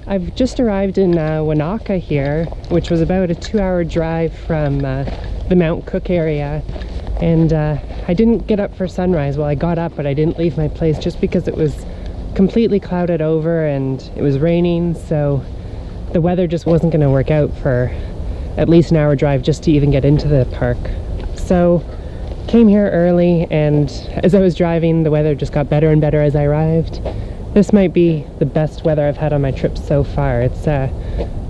I've just arrived in Wanaka here, which was about a 2-hour drive from the Mount Cook area. And I didn't get up for sunrise. Well, I got up, but I didn't leave my place just because it was completely clouded over and it was raining. So the weather just wasn't going to work out for at least an hour drive just to even get into the park. So came here early, and as I was driving, the weather just got better and better as I arrived. This might be the best weather I've had on my trip so far. It's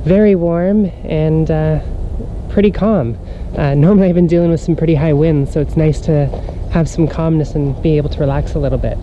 very warm and pretty calm. Normally I've been dealing with some pretty high winds, so it's nice to have some calmness and be able to relax a little bit.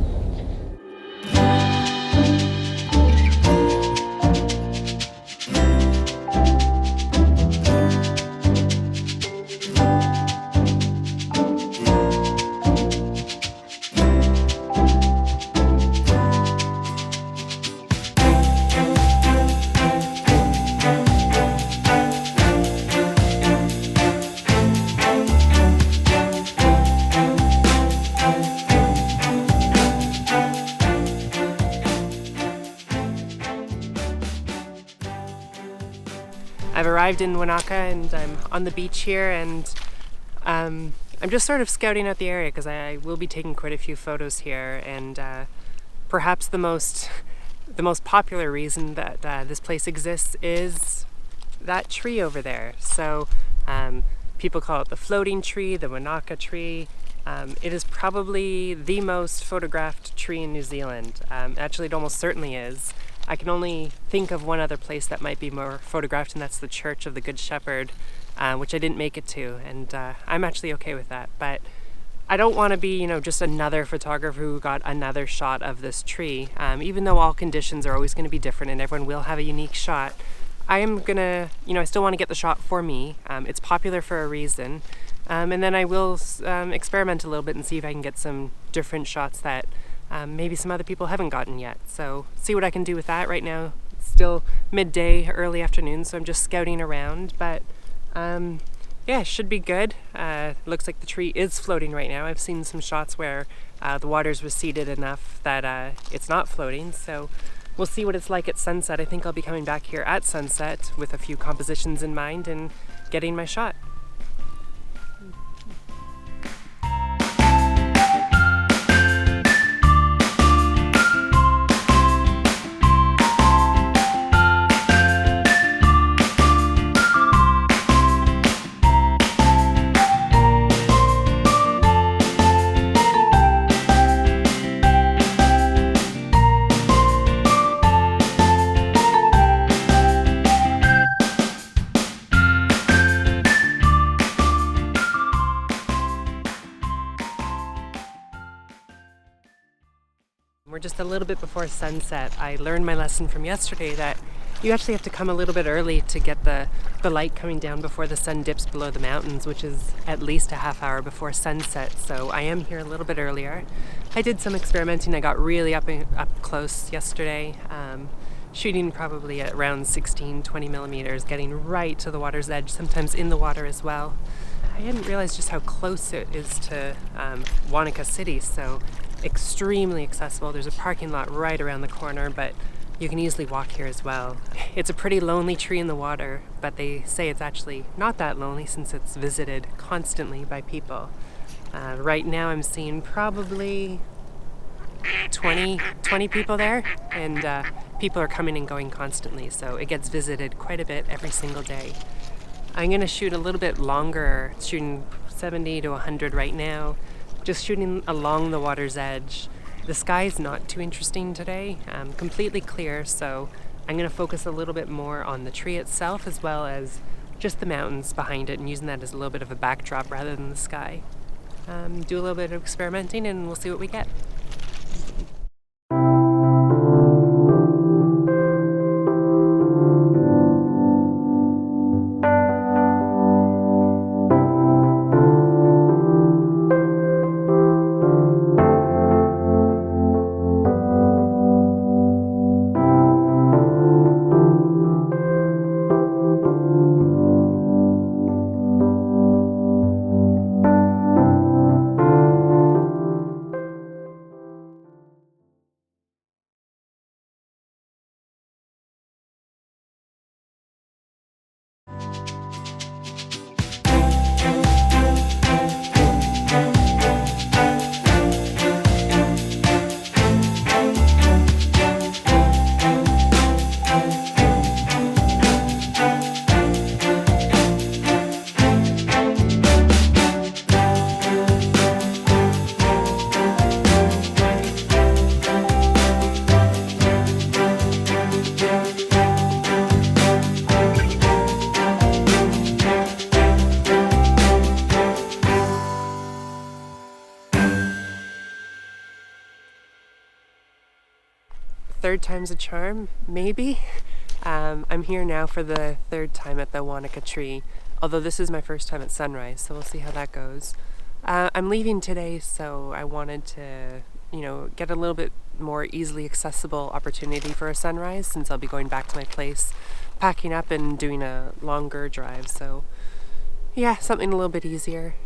I've arrived in Wanaka and I'm on the beach here, and I'm just sort of scouting out the area because I will be taking quite a few photos here, and perhaps the most popular reason that this place exists is that tree over there. So people call it the floating tree, the Wanaka tree. It is probably the most photographed tree in New Zealand. Actually, it almost certainly is. I can only think of one other place that might be more photographed, and that's the Church of the Good Shepherd, which I didn't make it to, and I'm actually okay with that. But I don't want to be, just another photographer who got another shot of this tree. Even though all conditions are always going to be different and everyone will have a unique shot, I am gonna, I still want to get the shot for me. It's popular for a reason. And then I will experiment a little bit and see if I can get some different shots that maybe some other people haven't gotten yet. So see what I can do with that. Right now it's still midday, early afternoon, so I'm just scouting around, but yeah, should be good. Looks like the tree is floating right now. I've seen some shots where the water's receded enough that it's not floating, so we'll see what it's like at sunset. I think I'll be coming back here at sunset with a few compositions in mind and getting my shot. We're just a little bit before sunset. I learned my lesson from yesterday that you actually have to come a little bit early to get the light coming down before the sun dips below the mountains, which is at least a half hour before sunset. So I am here a little bit earlier. I did some experimenting. I got really up close yesterday, shooting probably at around 16-20 millimeters, getting right to the water's edge, sometimes in the water as well. I hadn't realized just how close it is to Wanaka City, so extremely accessible. There's a parking lot right around the corner, but you can easily walk here as well. It's a pretty lonely tree in the water, but they say it's actually not that lonely since it's visited constantly by people. Right now I'm seeing probably 20 people there, and people are coming and going constantly, so it gets visited quite a bit every single day. I'm going to shoot a little bit longer, shooting 70 to 100 right now, just shooting along the water's edge. The sky is not too interesting today, completely clear, so I'm going to focus a little bit more on the tree itself as well as just the mountains behind it, and using that as a little bit of a backdrop rather than the sky. Do a little bit of experimenting and we'll see what we get. third time's a charm, maybe. I'm here now for the third time at the Wanaka tree, although this is my first time at sunrise, so we'll see how that goes. I'm leaving today, so I wanted to, get a little bit more easily accessible opportunity for a sunrise, since I'll be going back to my place, packing up and doing a longer drive, so yeah, something a little bit easier.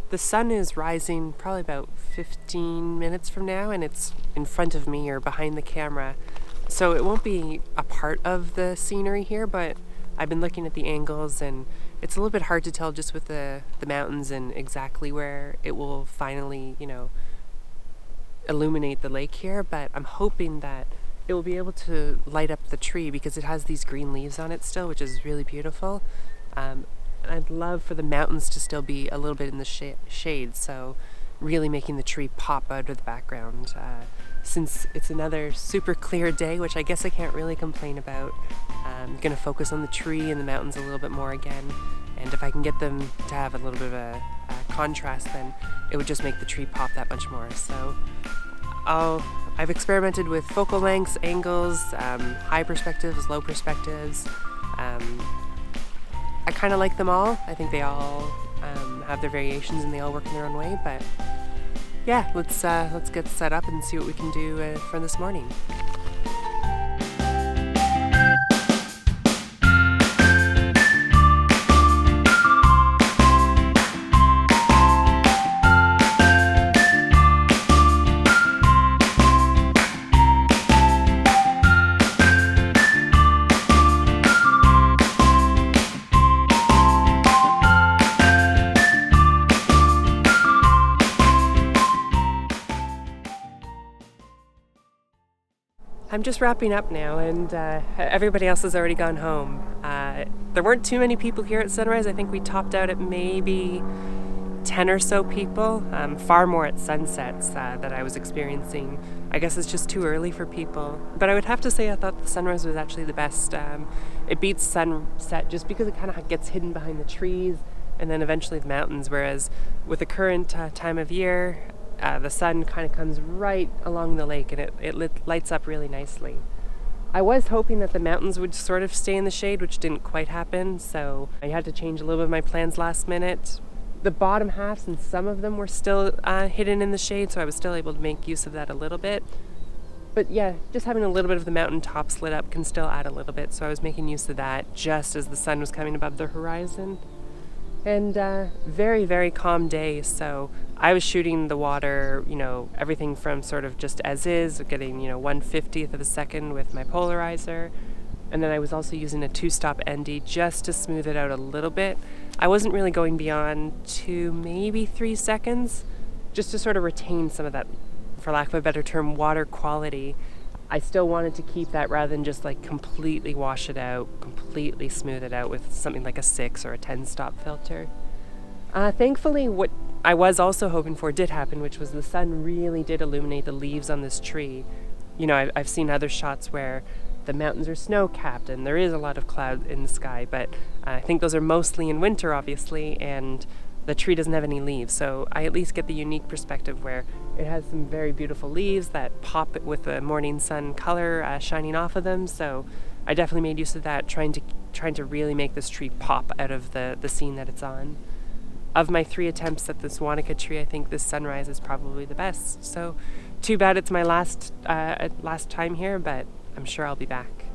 The sun is rising probably about 15 minutes from now, and it's in front of me or behind the camera. So it won't be a part of the scenery here, but I've been looking at the angles, and it's a little bit hard to tell just with the mountains and exactly where it will finally, illuminate the lake here. But I'm hoping that it will be able to light up the tree because it has these green leaves on it still, which is really beautiful. I'd love for the mountains to still be a little bit in the shade, so really making the tree pop out of the background. Since it's another super clear day, which I guess I can't really complain about, I'm going to focus on the tree and the mountains a little bit more again, and if I can get them to have a little bit of a contrast, then it would just make the tree pop that much more. So I've experimented with focal lengths, angles, high perspectives, low perspectives. I kind of like them all. I think they all have their variations and they all work in their own way. But yeah, let's get set up and see what we can do for this morning. I'm just wrapping up now, and everybody else has already gone home. There weren't too many people here at sunrise. I think we topped out at maybe 10 or so people, far more at sunsets that I was experiencing. I guess it's just too early for people. But I would have to say I thought the sunrise was actually the best. It beats sunset just because it kind of gets hidden behind the trees and then eventually the mountains, whereas with the current time of year, the sun kind of comes right along the lake, and it lights up really nicely. I was hoping that the mountains would sort of stay in the shade, which didn't quite happen, so I had to change a little bit of my plans last minute. The bottom halves and some of them were still hidden in the shade, so I was still able to make use of that a little bit. But yeah, just having a little bit of the mountain tops lit up can still add a little bit, so I was making use of that just as the sun was coming above the horizon. And very, very calm day, so I was shooting the water, everything from sort of just as is, getting, 1/50th of a second with my polarizer. And then I was also using a 2-stop ND just to smooth it out a little bit. I wasn't really going beyond 2, maybe 3 seconds, just to sort of retain some of that, for lack of a better term, water quality. I still wanted to keep that rather than just like completely wash it out, completely smooth it out with something like a 6 or a 10-stop filter. Thankfully, what I was also hoping for did happen, which was the sun really did illuminate the leaves on this tree. I've seen other shots where the mountains are snow-capped and there is a lot of cloud in the sky, but I think those are mostly in winter, obviously, and the tree doesn't have any leaves, so I at least get the unique perspective where it has some very beautiful leaves that pop with the morning sun color shining off of them. So I definitely made use of that, trying to really make this tree pop out of the scene that it's on. Of my 3 attempts at this Wanaka tree, I think this sunrise is probably the best. So too bad it's my last time here, but I'm sure I'll be back.